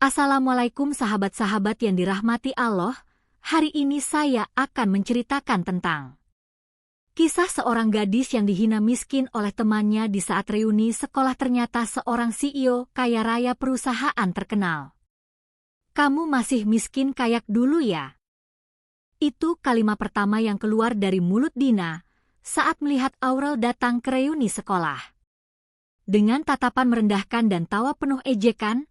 Assalamualaikum sahabat-sahabat yang dirahmati Allah. Hari ini saya akan menceritakan tentang kisah seorang gadis yang dihina miskin oleh temannya di saat reuni sekolah. Ternyata seorang CEO kaya raya perusahaan terkenal. "Kamu masih miskin kayak dulu ya?" Itu kalimat pertama yang keluar dari mulut Dina saat melihat Aurel datang ke reuni sekolah. Dengan tatapan merendahkan dan tawa penuh ejekan,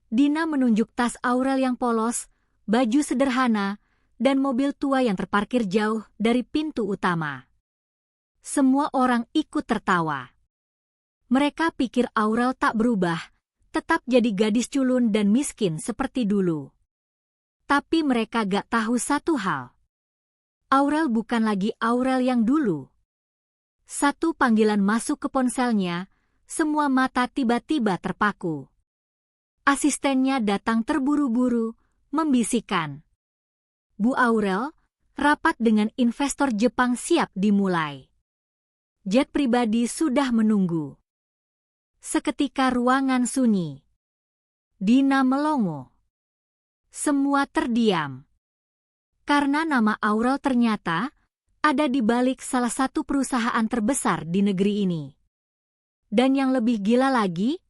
Dina menunjuk tas Aurel yang polos, baju sederhana, dan mobil tua yang terparkir jauh dari pintu utama. Semua orang ikut tertawa. Mereka pikir Aurel tak berubah, tetap jadi gadis culun dan miskin seperti dulu. Tapi mereka gak tahu satu hal. Aurel bukan lagi Aurel yang dulu. Satu panggilan masuk ke ponselnya, semua mata tiba-tiba terpaku. Asistennya datang terburu-buru, membisikkan, "Bu Aurel, rapat dengan investor Jepang siap dimulai. Jet pribadi sudah menunggu." Seketika ruangan sunyi. Dina melongo. Semua terdiam. Karena nama Aurel ternyata ada di balik salah satu perusahaan terbesar di negeri ini. Dan yang lebih gila lagi,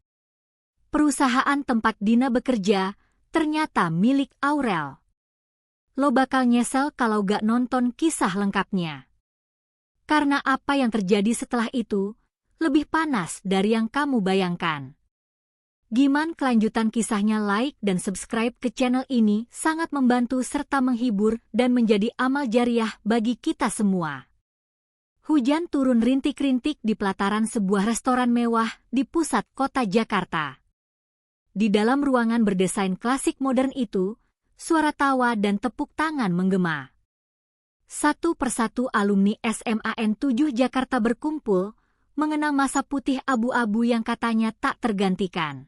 perusahaan tempat Dina bekerja ternyata milik Aurel. Lo bakal nyesel kalau gak nonton kisah lengkapnya. Karena apa yang terjadi setelah itu lebih panas dari yang kamu bayangkan. Gimana kelanjutan kisahnya? Like dan subscribe ke channel ini sangat membantu serta menghibur dan menjadi amal jariah bagi kita semua. Hujan turun rintik-rintik di pelataran sebuah restoran mewah di pusat kota Jakarta. Di dalam ruangan berdesain klasik modern itu, suara tawa dan tepuk tangan menggema. Satu persatu alumni SMAN 7 Jakarta berkumpul, mengenang masa putih abu-abu yang katanya tak tergantikan.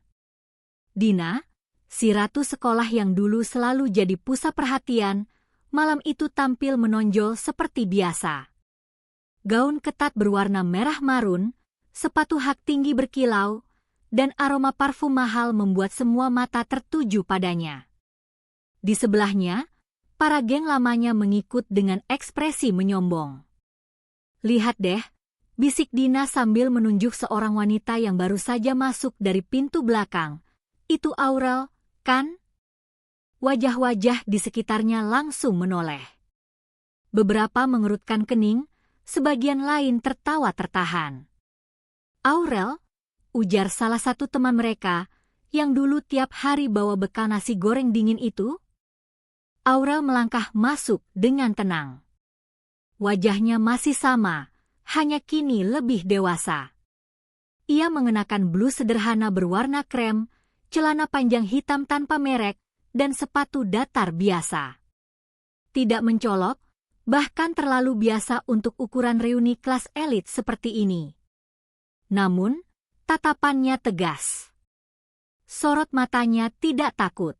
Dina, si ratu sekolah yang dulu selalu jadi pusat perhatian, malam itu tampil menonjol seperti biasa. Gaun ketat berwarna merah marun, sepatu hak tinggi berkilau, dan aroma parfum mahal membuat semua mata tertuju padanya. Di sebelahnya, para geng lamanya mengikut dengan ekspresi menyombong. "Lihat deh," bisik Dina sambil menunjuk seorang wanita yang baru saja masuk dari pintu belakang. "Itu Aurel, kan?" Wajah-wajah di sekitarnya langsung menoleh. Beberapa mengerutkan kening, sebagian lain tertawa tertahan. "Aurel?" ujar salah satu teman mereka, yang dulu tiap hari bawa bekal nasi goreng dingin itu. Aurel melangkah masuk dengan tenang. Wajahnya masih sama, hanya kini lebih dewasa. Ia mengenakan blus sederhana berwarna krem, celana panjang hitam tanpa merek, dan sepatu datar biasa. Tidak mencolok, bahkan terlalu biasa untuk ukuran reuni kelas elit seperti ini. Namun, tatapannya tegas. Sorot matanya tidak takut.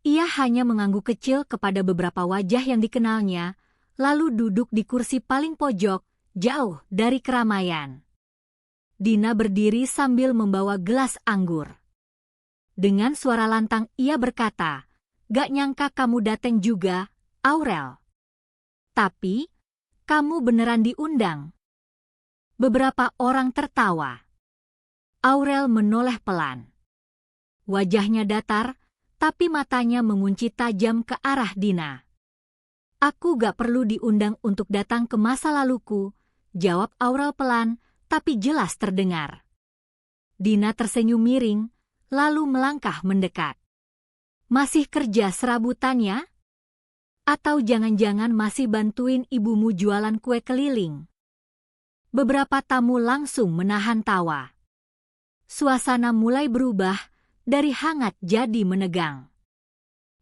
Ia hanya mengangguk kecil kepada beberapa wajah yang dikenalnya, lalu duduk di kursi paling pojok, jauh dari keramaian. Dina berdiri sambil membawa gelas anggur. Dengan suara lantang ia berkata, "Gak nyangka kamu dateng juga, Aurel. Tapi, kamu beneran diundang?" Beberapa orang tertawa. Aurel menoleh pelan. Wajahnya datar, tapi matanya mengunci tajam ke arah Dina. "Aku gak perlu diundang untuk datang ke masa laluku," jawab Aurel pelan, tapi jelas terdengar. Dina tersenyum miring, lalu melangkah mendekat. "Masih kerja serabutannya? Atau jangan-jangan masih bantuin ibumu jualan kue keliling?" Beberapa tamu langsung menahan tawa. Suasana mulai berubah, dari hangat jadi menegang.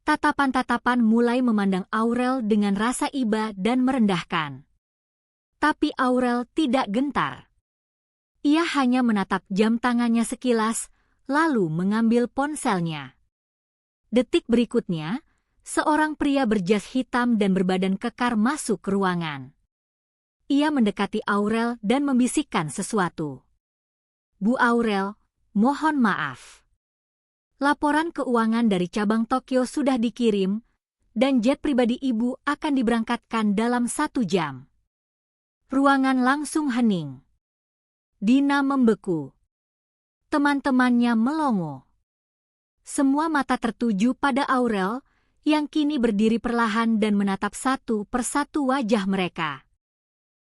Tatapan-tatapan mulai memandang Aurel dengan rasa iba dan merendahkan. Tapi Aurel tidak gentar. Ia hanya menatap jam tangannya sekilas, lalu mengambil ponselnya. Detik berikutnya, seorang pria berjas hitam dan berbadan kekar masuk ke ruangan. Ia mendekati Aurel dan membisikkan sesuatu. "Bu Aurel, mohon maaf." Laporan keuangan dari cabang Tokyo sudah dikirim, dan jet pribadi ibu akan diberangkatkan dalam 1 jam. Ruangan langsung hening. Dina membeku. Teman-temannya melongo. Semua mata tertuju pada Aurel, yang kini berdiri perlahan dan menatap satu persatu wajah mereka.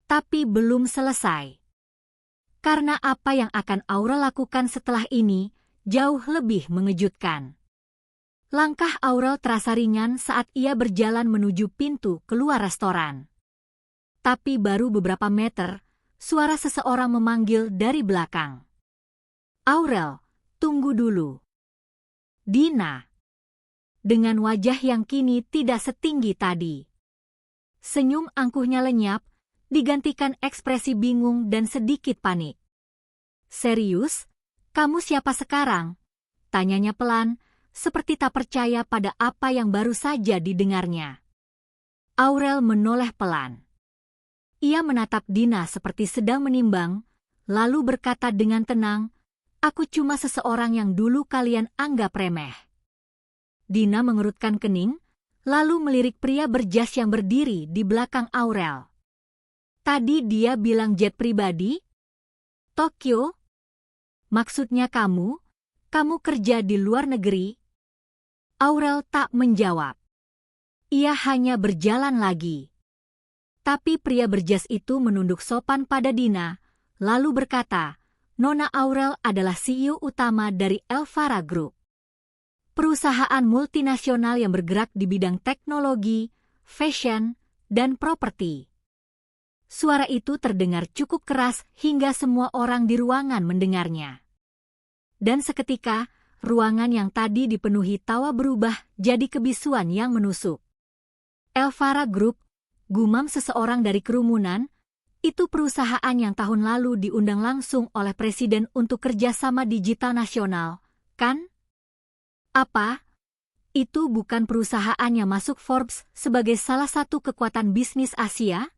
Tapi belum selesai. Karena apa yang akan Aurel lakukan setelah ini jauh lebih mengejutkan. Langkah Aurel terasa ringan saat ia berjalan menuju pintu keluar restoran. Tapi baru beberapa meter, suara seseorang memanggil dari belakang. "Aurel, tunggu dulu." Dina. Dengan wajah yang kini tidak setinggi tadi. Senyum angkuhnya lenyap, digantikan ekspresi bingung dan sedikit panik. "Serius? Kamu siapa sekarang?" tanyanya pelan, seperti tak percaya pada apa yang baru saja didengarnya. Aurel menoleh pelan. Ia menatap Dina seperti sedang menimbang, lalu berkata dengan tenang, "Aku cuma seseorang yang dulu kalian anggap remeh." Dina mengerutkan kening, lalu melirik pria berjas yang berdiri di belakang Aurel. "Tadi dia bilang jet pribadi? Tokyo? Maksudnya kamu kerja di luar negeri?" Aurel tak menjawab. Ia hanya berjalan lagi. Tapi pria berjas itu menunduk sopan pada Dina, lalu berkata, "Nona Aurel adalah CEO utama dari Elvara Group. Perusahaan multinasional yang bergerak di bidang teknologi, fashion, dan properti." Suara itu terdengar cukup keras hingga semua orang di ruangan mendengarnya. Dan seketika, ruangan yang tadi dipenuhi tawa berubah jadi kebisuan yang menusuk. "Elvara Group," gumam seseorang dari kerumunan, "itu perusahaan yang tahun lalu diundang langsung oleh Presiden untuk kerjasama digital nasional, kan?" "Apa? Itu bukan perusahaan yang masuk Forbes sebagai salah satu kekuatan bisnis Asia?"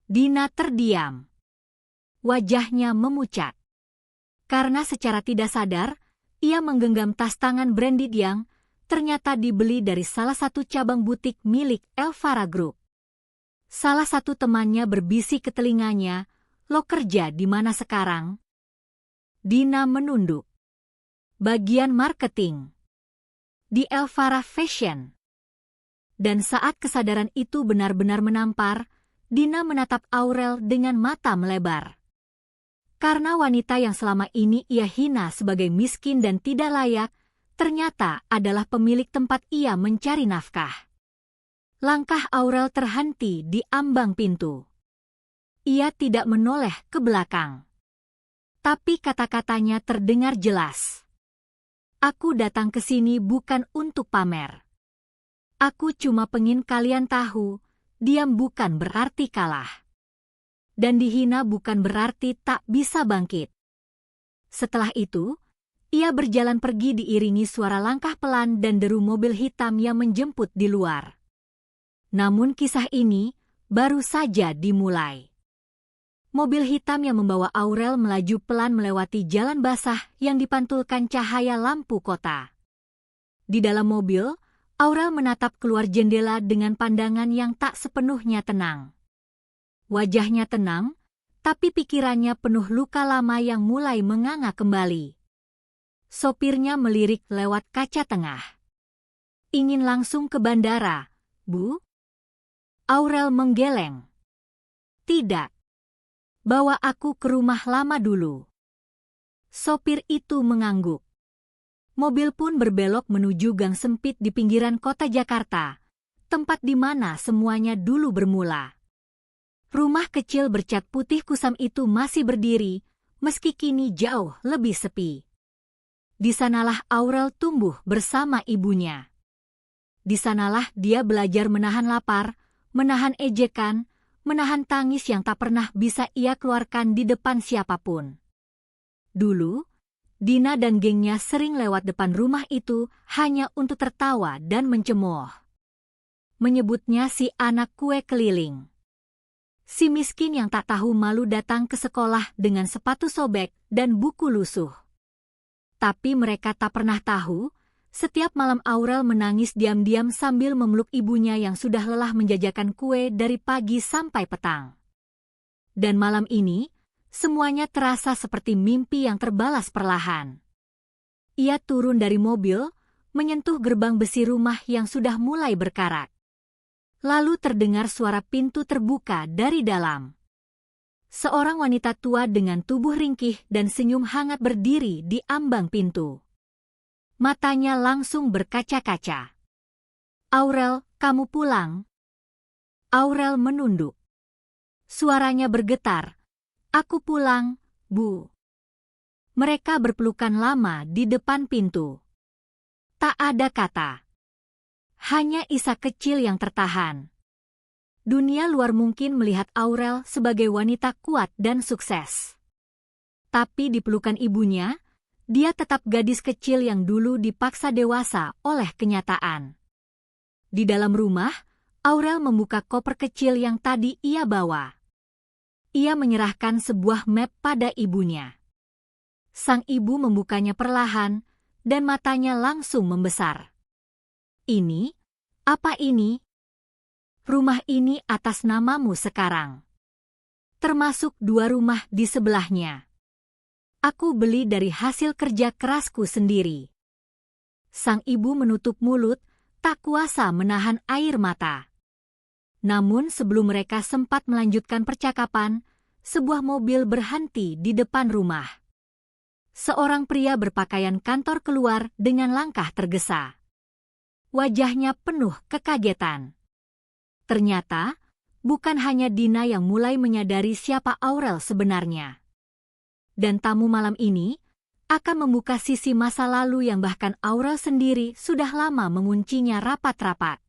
Dina terdiam. Wajahnya memucat. Karena secara tidak sadar, ia menggenggam tas tangan branded yang ternyata dibeli dari salah satu cabang butik milik Elvara Group. Salah satu temannya berbisik ke telinganya, "Lo kerja di mana sekarang?" Dina menunduk. "Bagian marketing. Di Elvara Fashion." Dan saat kesadaran itu benar-benar menampar, Dina menatap Aurel dengan mata melebar. Karena wanita yang selama ini ia hina sebagai miskin dan tidak layak, ternyata adalah pemilik tempat ia mencari nafkah. Langkah Aurel terhenti di ambang pintu. Ia tidak menoleh ke belakang. Tapi kata-katanya terdengar jelas. "Aku datang ke sini bukan untuk pamer. Aku cuma pengen kalian tahu, diam bukan berarti kalah. Dan dihina bukan berarti tak bisa bangkit." Setelah itu, ia berjalan pergi diiringi suara langkah pelan dan deru mobil hitam yang menjemput di luar. Namun kisah ini baru saja dimulai. Mobil hitam yang membawa Aurel melaju pelan melewati jalan basah yang dipantulkan cahaya lampu kota. Di dalam mobil, Aurel menatap keluar jendela dengan pandangan yang tak sepenuhnya tenang. Wajahnya tenang, tapi pikirannya penuh luka lama yang mulai menganga kembali. Sopirnya melirik lewat kaca tengah. "Ingin langsung ke bandara, Bu?" Aurel menggeleng. "Tidak. Bawa aku ke rumah lama dulu." Sopir itu mengangguk. Mobil pun berbelok menuju gang sempit di pinggiran kota Jakarta, tempat di mana semuanya dulu bermula. Rumah kecil bercat putih kusam itu masih berdiri, meski kini jauh lebih sepi. Di sanalah Aurel tumbuh bersama ibunya. Di sanalah dia belajar menahan lapar, menahan ejekan, menahan tangis yang tak pernah bisa ia keluarkan di depan siapapun. Dulu, Dina dan gengnya sering lewat depan rumah itu hanya untuk tertawa dan mencemooh. Menyebutnya si anak kue keliling. Si miskin yang tak tahu malu datang ke sekolah dengan sepatu sobek dan buku lusuh. Tapi mereka tak pernah tahu, setiap malam Aurel menangis diam-diam sambil memeluk ibunya yang sudah lelah menjajakan kue dari pagi sampai petang. Dan malam ini, semuanya terasa seperti mimpi yang terbalas perlahan. Ia turun dari mobil, menyentuh gerbang besi rumah yang sudah mulai berkarat. Lalu terdengar suara pintu terbuka dari dalam. Seorang wanita tua dengan tubuh ringkih dan senyum hangat berdiri di ambang pintu. Matanya langsung berkaca-kaca. "Aurel, kamu pulang?" Aurel menunduk. Suaranya bergetar. "Aku pulang, Bu." Mereka berpelukan lama di depan pintu. Tak ada kata. Hanya isak kecil yang tertahan. Dunia luar mungkin melihat Aurel sebagai wanita kuat dan sukses. Tapi di pelukan ibunya, dia tetap gadis kecil yang dulu dipaksa dewasa oleh kenyataan. Di dalam rumah, Aurel membuka koper kecil yang tadi ia bawa. Ia menyerahkan sebuah map pada ibunya. Sang ibu membukanya perlahan, dan matanya langsung membesar. "Ini? Apa ini?" "Rumah ini atas namamu sekarang. Termasuk 2 rumah di sebelahnya. Aku beli dari hasil kerja kerasku sendiri." Sang ibu menutup mulut, tak kuasa menahan air mata. Namun sebelum mereka sempat melanjutkan percakapan, sebuah mobil berhenti di depan rumah. Seorang pria berpakaian kantor keluar dengan langkah tergesa. Wajahnya penuh kekagetan. Ternyata, bukan hanya Dina yang mulai menyadari siapa Aurel sebenarnya. Dan tamu malam ini akan membuka sisi masa lalu yang bahkan Aurel sendiri sudah lama menguncinya rapat-rapat.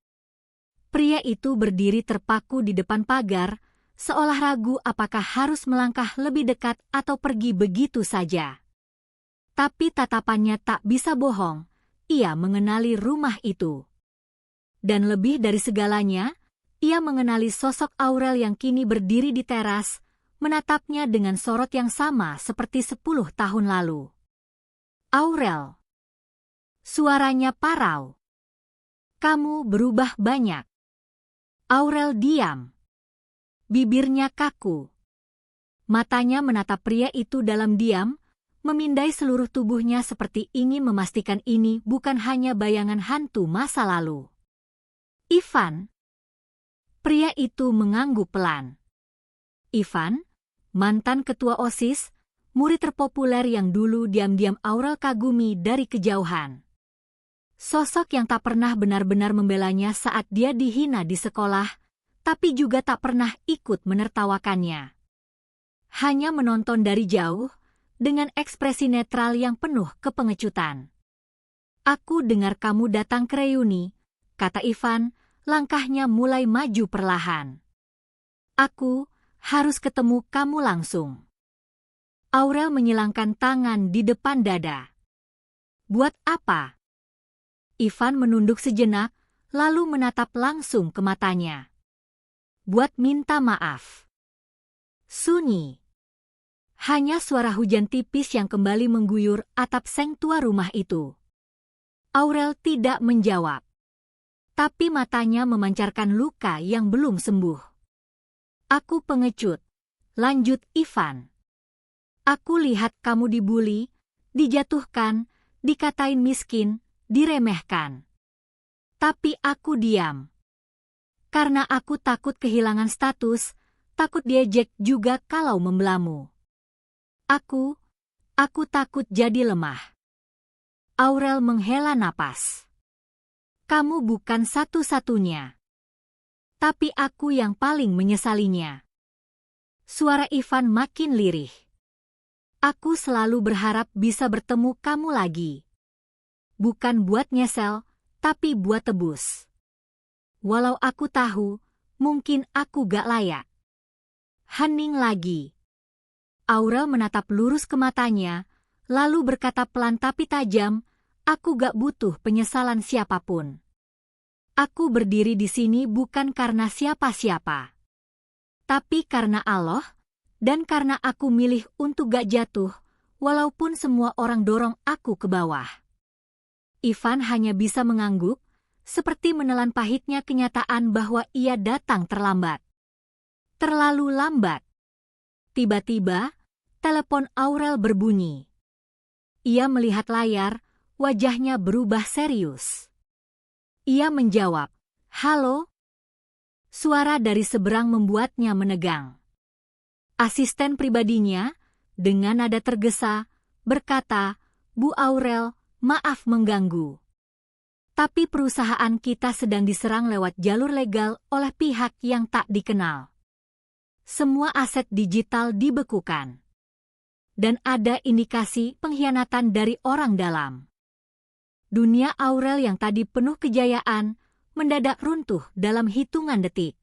Pria itu berdiri terpaku di depan pagar, seolah ragu apakah harus melangkah lebih dekat atau pergi begitu saja. Tapi tatapannya tak bisa bohong, ia mengenali rumah itu. Dan lebih dari segalanya, ia mengenali sosok Aurel yang kini berdiri di teras, menatapnya dengan sorot yang sama seperti 10 tahun lalu. "Aurel." Suaranya parau. "Kamu berubah banyak." Aurel diam. Bibirnya kaku. Matanya menatap pria itu dalam diam, memindai seluruh tubuhnya seperti ingin memastikan ini bukan hanya bayangan hantu masa lalu. "Ivan." Pria itu mengangguk pelan. Ivan, mantan ketua OSIS, murid terpopuler yang dulu diam-diam Aurel kagumi dari kejauhan. Sosok yang tak pernah benar-benar membelanya saat dia dihina di sekolah, tapi juga tak pernah ikut menertawakannya. Hanya menonton dari jauh, dengan ekspresi netral yang penuh kepengecutan. "Aku dengar kamu datang ke reuni," kata Ivan, langkahnya mulai maju perlahan. "Aku harus ketemu kamu langsung." Aurel menyilangkan tangan di depan dada. "Buat apa?" Ivan menunduk sejenak, lalu menatap langsung ke matanya. "Buat minta maaf." Sunyi. Hanya suara hujan tipis yang kembali mengguyur atap seng tua rumah itu. Aurel tidak menjawab. Tapi matanya memancarkan luka yang belum sembuh. "Aku pengecut," lanjut Ivan. "Aku lihat kamu dibuli, dijatuhkan, dikatain miskin, diremehkan. Tapi aku diam. Karena aku takut kehilangan status, takut diejek juga kalau membelamu. Aku takut jadi lemah." Aurel menghela napas. "Kamu bukan satu-satunya. Tapi aku yang paling menyesalinya." Suara Ivan makin lirih. "Aku selalu berharap bisa bertemu kamu lagi. Bukan buat nyesel, tapi buat tebus. Walau aku tahu, mungkin aku gak layak." Hening lagi. Aurel menatap lurus ke matanya, lalu berkata pelan tapi tajam, "Aku gak butuh penyesalan siapapun. Aku berdiri di sini bukan karena siapa-siapa. Tapi karena Allah, dan karena aku milih untuk gak jatuh, walaupun semua orang dorong aku ke bawah. Ivan hanya bisa mengangguk, seperti menelan pahitnya kenyataan bahwa ia datang terlambat. Terlalu lambat. Tiba-tiba, telepon Aurel berbunyi. Ia melihat layar, wajahnya berubah serius. Ia menjawab, "Halo?" Suara dari seberang membuatnya menegang. Asisten pribadinya, dengan nada tergesa, berkata, "Bu Aurel, maaf mengganggu. Tapi perusahaan kita sedang diserang lewat jalur legal oleh pihak yang tak dikenal. Semua aset digital dibekukan. Dan ada indikasi pengkhianatan dari orang dalam." Dunia Aurel yang tadi penuh kejayaan mendadak runtuh dalam hitungan detik.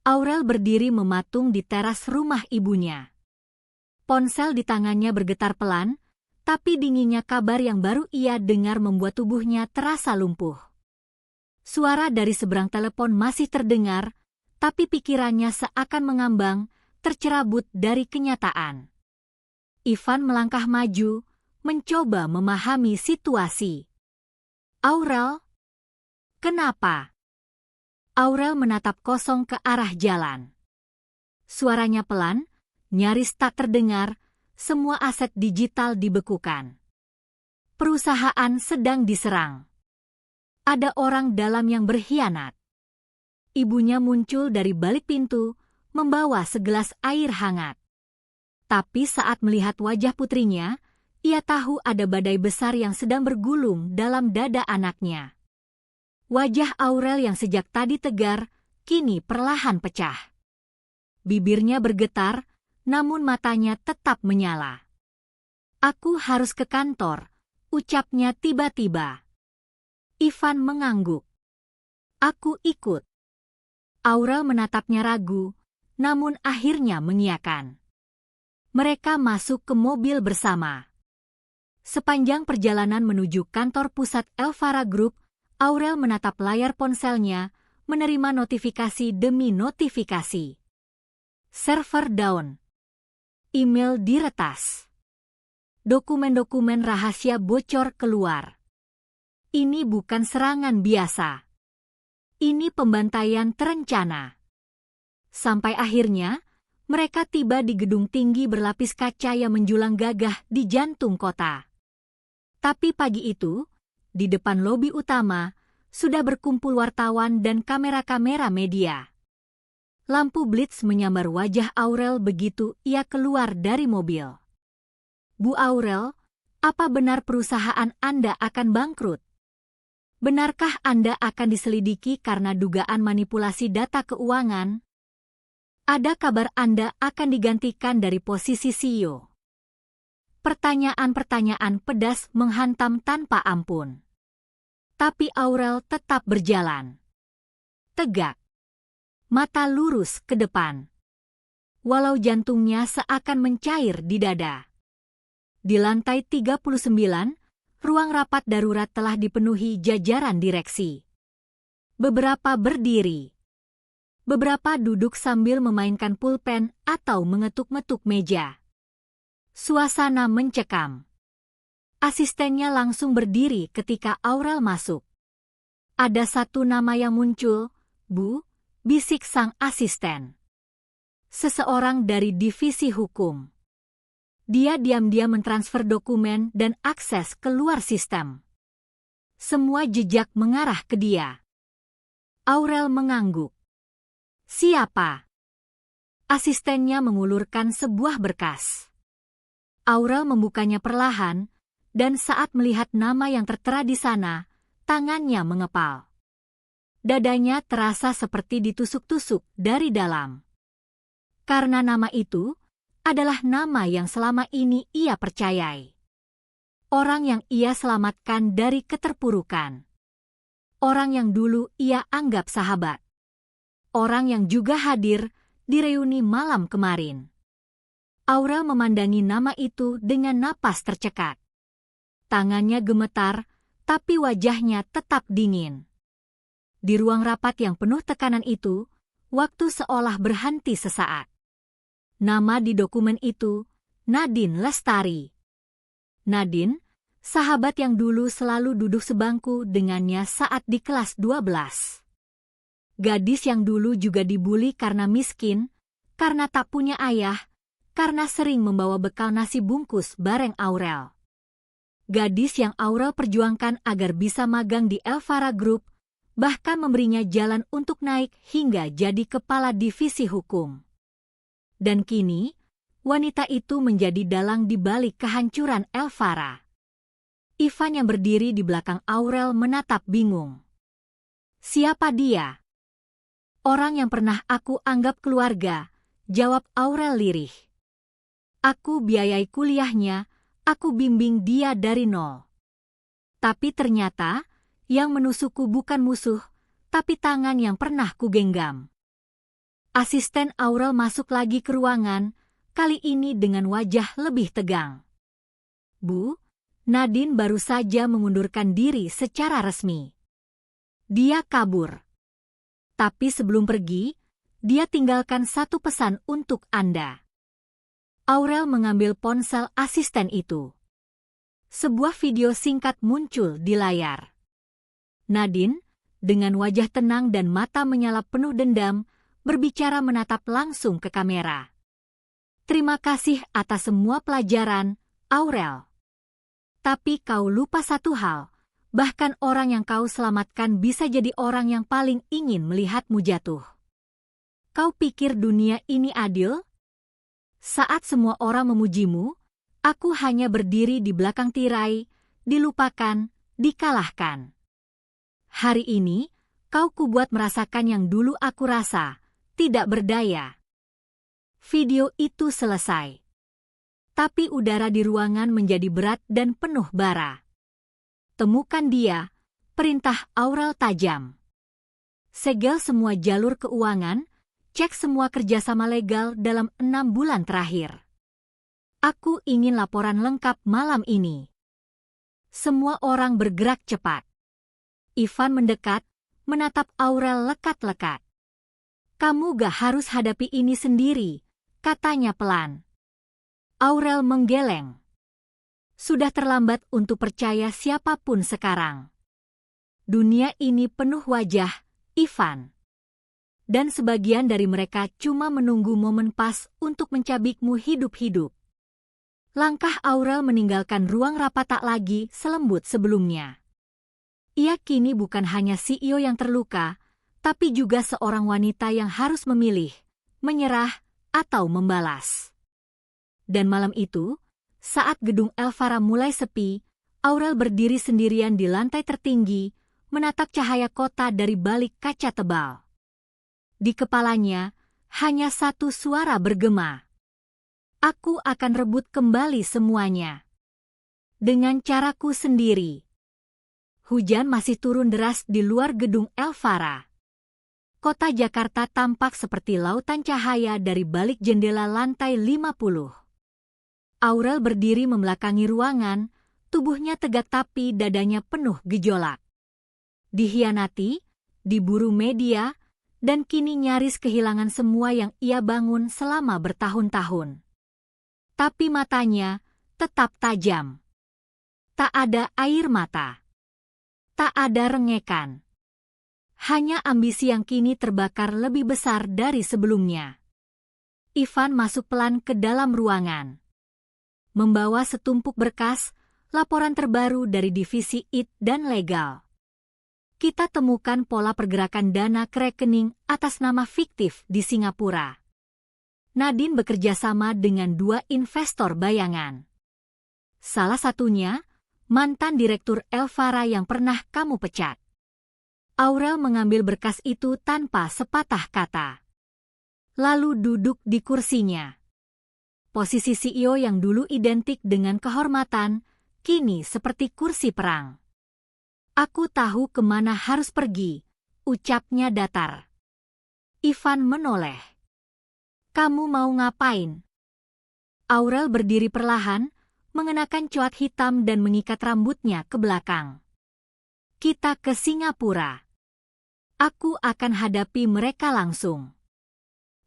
Aurel berdiri mematung di teras rumah ibunya. Ponsel di tangannya bergetar pelan, tapi dinginnya kabar yang baru ia dengar membuat tubuhnya terasa lumpuh. Suara dari seberang telepon masih terdengar, tapi pikirannya seakan mengambang, tercerabut dari kenyataan. Ivan melangkah maju, mencoba memahami situasi. "Aurel? Kenapa?" Aurel menatap kosong ke arah jalan. Suaranya pelan, nyaris tak terdengar, semua aset digital dibekukan. Perusahaan sedang diserang. Ada orang dalam yang berkhianat. Ibunya muncul dari balik pintu, membawa segelas air hangat. Tapi saat melihat wajah putrinya, ia tahu ada badai besar yang sedang bergulung dalam dada anaknya. Wajah Aurel yang sejak tadi tegar, kini perlahan pecah. Bibirnya bergetar, namun matanya tetap menyala. "Aku harus ke kantor," ucapnya tiba-tiba. Ivan mengangguk. "Aku ikut." Aurel menatapnya ragu, namun akhirnya mengiyakan. Mereka masuk ke mobil bersama. Sepanjang perjalanan menuju kantor pusat Elvara Group, Aurel menatap layar ponselnya, menerima notifikasi demi notifikasi. Server down. Email diretas. Dokumen-dokumen rahasia bocor keluar. Ini bukan serangan biasa. Ini pembantaian terencana. Sampai akhirnya, mereka tiba di gedung tinggi berlapis kaca yang menjulang gagah di jantung kota. Tapi pagi itu, di depan lobi utama, sudah berkumpul wartawan dan kamera-kamera media. Lampu blitz menyambar wajah Aurel begitu ia keluar dari mobil. "Bu Aurel, apa benar perusahaan Anda akan bangkrut? Benarkah Anda akan diselidiki karena dugaan manipulasi data keuangan? Ada kabar Anda akan digantikan dari posisi CEO?" Pertanyaan-pertanyaan pedas menghantam tanpa ampun. Tapi Aurel tetap berjalan. Tegak. Mata lurus ke depan. Walau jantungnya seakan mencair di dada. Di lantai 39, ruang rapat darurat telah dipenuhi jajaran direksi. Beberapa berdiri. Beberapa duduk sambil memainkan pulpen atau mengetuk-ngetuk meja. Suasana mencekam. Asistennya langsung berdiri ketika Aurel masuk. "Ada satu nama yang muncul, Bu," bisik sang asisten. Seseorang dari divisi hukum. Dia diam-diam mentransfer dokumen dan akses keluar sistem. Semua jejak mengarah ke dia. Aurel mengangguk. "Siapa?" Asistennya mengulurkan sebuah berkas. Aurel membukanya perlahan, dan saat melihat nama yang tertera di sana, tangannya mengepal. Dadanya terasa seperti ditusuk-tusuk dari dalam. Karena nama itu adalah nama yang selama ini ia percayai. Orang yang ia selamatkan dari keterpurukan. Orang yang dulu ia anggap sahabat. Orang yang juga hadir di reuni malam kemarin. Aurel memandangi nama itu dengan napas tercekat. Tangannya gemetar, tapi wajahnya tetap dingin. Di ruang rapat yang penuh tekanan itu, waktu seolah berhenti sesaat. Nama di dokumen itu, Nadine Lestari. Nadine, sahabat yang dulu selalu duduk sebangku dengannya saat di kelas 12. Gadis yang dulu juga dibuli karena miskin, karena tak punya ayah, karena sering membawa bekal nasi bungkus bareng Aurel. Gadis yang Aurel perjuangkan agar bisa magang di Elvara Group, bahkan memberinya jalan untuk naik hingga jadi kepala divisi hukum. Dan kini, wanita itu menjadi dalang di balik kehancuran Elvara. Ivan yang berdiri di belakang Aurel menatap bingung. Siapa dia? Orang yang pernah aku anggap keluarga, jawab Aurel lirih. Aku biayai kuliahnya, aku bimbing dia dari nol. Tapi ternyata, yang menusukku bukan musuh, tapi tangan yang pernah kugenggam. Asisten Aurel masuk lagi ke ruangan, kali ini dengan wajah lebih tegang. Bu, Nadine baru saja mengundurkan diri secara resmi. Dia kabur. Tapi sebelum pergi, dia tinggalkan satu pesan untuk Anda. Aurel mengambil ponsel asisten itu. Sebuah video singkat muncul di layar. Nadine, dengan wajah tenang dan mata menyala penuh dendam, berbicara menatap langsung ke kamera. Terima kasih atas semua pelajaran, Aurel. Tapi kau lupa satu hal. Bahkan orang yang kau selamatkan bisa jadi orang yang paling ingin melihatmu jatuh. Kau pikir dunia ini adil? Saat semua orang memujimu, aku hanya berdiri di belakang tirai, dilupakan, dikalahkan. Hari ini, kau kubuat merasakan yang dulu aku rasa, tidak berdaya. Video itu selesai. Tapi udara di ruangan menjadi berat dan penuh bara. Temukan dia, perintah Aurel tajam. Segel semua jalur keuangan, cek semua kerjasama legal dalam 6 bulan terakhir. Aku ingin laporan lengkap malam ini. Semua orang bergerak cepat. Ivan mendekat, menatap Aurel lekat-lekat. Kamu gak harus hadapi ini sendiri, katanya pelan. Aurel menggeleng. Sudah terlambat untuk percaya siapapun sekarang. Dunia ini penuh wajah, Ivan. Dan sebagian dari mereka cuma menunggu momen pas untuk mencabikmu hidup-hidup. Langkah Aurel meninggalkan ruang rapat tak lagi selembut sebelumnya. Ia kini bukan hanya CEO yang terluka, tapi juga seorang wanita yang harus memilih, menyerah, atau membalas. Dan malam itu, saat gedung Elvara mulai sepi, Aurel berdiri sendirian di lantai tertinggi, menatap cahaya kota dari balik kaca tebal. Di kepalanya, hanya satu suara bergema. Aku akan rebut kembali semuanya. Dengan caraku sendiri. Hujan masih turun deras di luar gedung Elvara. Kota Jakarta tampak seperti lautan cahaya dari balik jendela lantai 50. Aurel berdiri membelakangi ruangan, tubuhnya tegak tapi dadanya penuh gejolak. Dihianati, diburu media, dan kini nyaris kehilangan semua yang ia bangun selama bertahun-tahun. Tapi matanya tetap tajam. Tak ada air mata. Tak ada rengekan. Hanya ambisi yang kini terbakar lebih besar dari sebelumnya. Ivan masuk pelan ke dalam ruangan. Membawa setumpuk berkas, laporan terbaru dari divisi IT dan legal. Kita temukan pola pergerakan dana ke rekening atas nama fiktif di Singapura. Nadine bekerja sama dengan 2 investor bayangan. Salah satunya, mantan direktur Elvara yang pernah kamu pecat. Aurel mengambil berkas itu tanpa sepatah kata. Lalu duduk di kursinya. Posisi CEO yang dulu identik dengan kehormatan, kini seperti kursi perang. Aku tahu kemana harus pergi, ucapnya datar. Ivan menoleh. Kamu mau ngapain? Aurel berdiri perlahan, mengenakan coat hitam dan mengikat rambutnya ke belakang. Kita ke Singapura. Aku akan hadapi mereka langsung.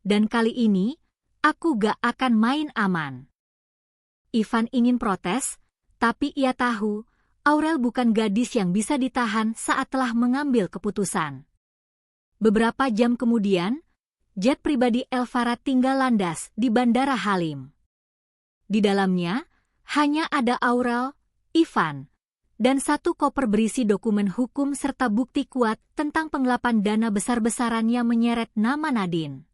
Dan kali ini, aku gak akan main aman. Ivan ingin protes, Tapi ia tahu, Aurel bukan gadis yang bisa ditahan saat telah mengambil keputusan. Beberapa jam kemudian, jet pribadi Elvara tinggal landas di Bandara Halim. Di dalamnya, hanya ada Aurel, Ivan, dan satu koper berisi dokumen hukum serta bukti kuat tentang penggelapan dana besar-besaran yang menyeret nama Nadine.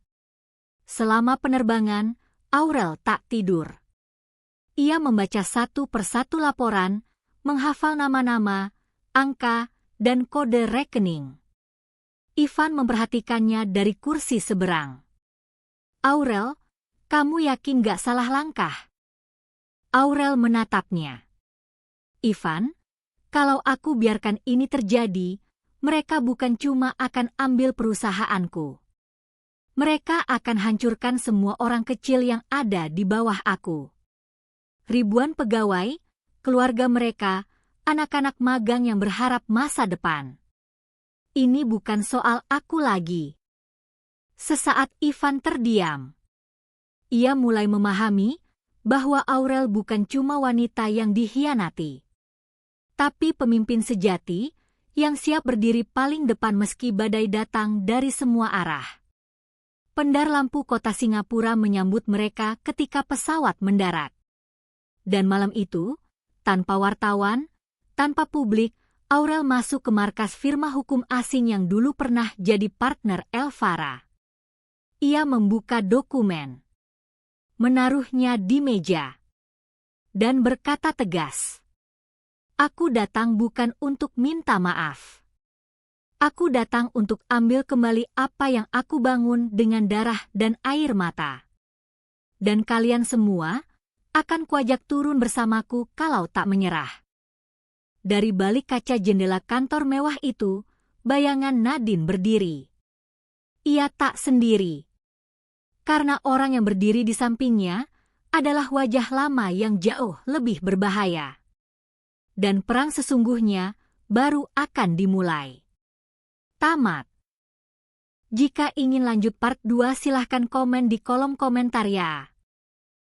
Selama penerbangan, Aurel tak tidur. Ia membaca satu persatu laporan, menghafal nama-nama, angka, dan kode rekening. Ivan memperhatikannya dari kursi seberang. Aurel, kamu yakin gak salah langkah? Aurel menatapnya. Ivan, kalau aku biarkan ini terjadi, mereka bukan cuma akan ambil perusahaanku. Mereka akan hancurkan semua orang kecil yang ada di bawah aku. Ribuan pegawai, keluarga mereka, anak-anak magang yang berharap masa depan. Ini bukan soal aku lagi. Sesaat Ivan terdiam. Ia mulai memahami bahwa Aurel bukan cuma wanita yang dikhianati, tapi pemimpin sejati yang siap berdiri paling depan meski badai datang dari semua arah. Pendar lampu kota Singapura menyambut mereka ketika pesawat mendarat. Dan malam itu, tanpa wartawan, tanpa publik, Aurel masuk ke markas firma hukum asing yang dulu pernah jadi partner Elvara. Ia membuka dokumen, menaruhnya di meja, dan berkata tegas, "Aku datang bukan untuk minta maaf. Aku datang untuk ambil kembali apa yang aku bangun dengan darah dan air mata. Dan kalian semua akan kuajak turun bersamaku kalau tak menyerah." Dari balik kaca jendela kantor mewah itu, bayangan Nadine berdiri. Ia tak sendiri. Karena orang yang berdiri di sampingnya adalah wajah lama yang jauh lebih berbahaya. Dan perang sesungguhnya baru akan dimulai. Tamat. Jika ingin lanjut part 2 silahkan komen di kolom komentar ya.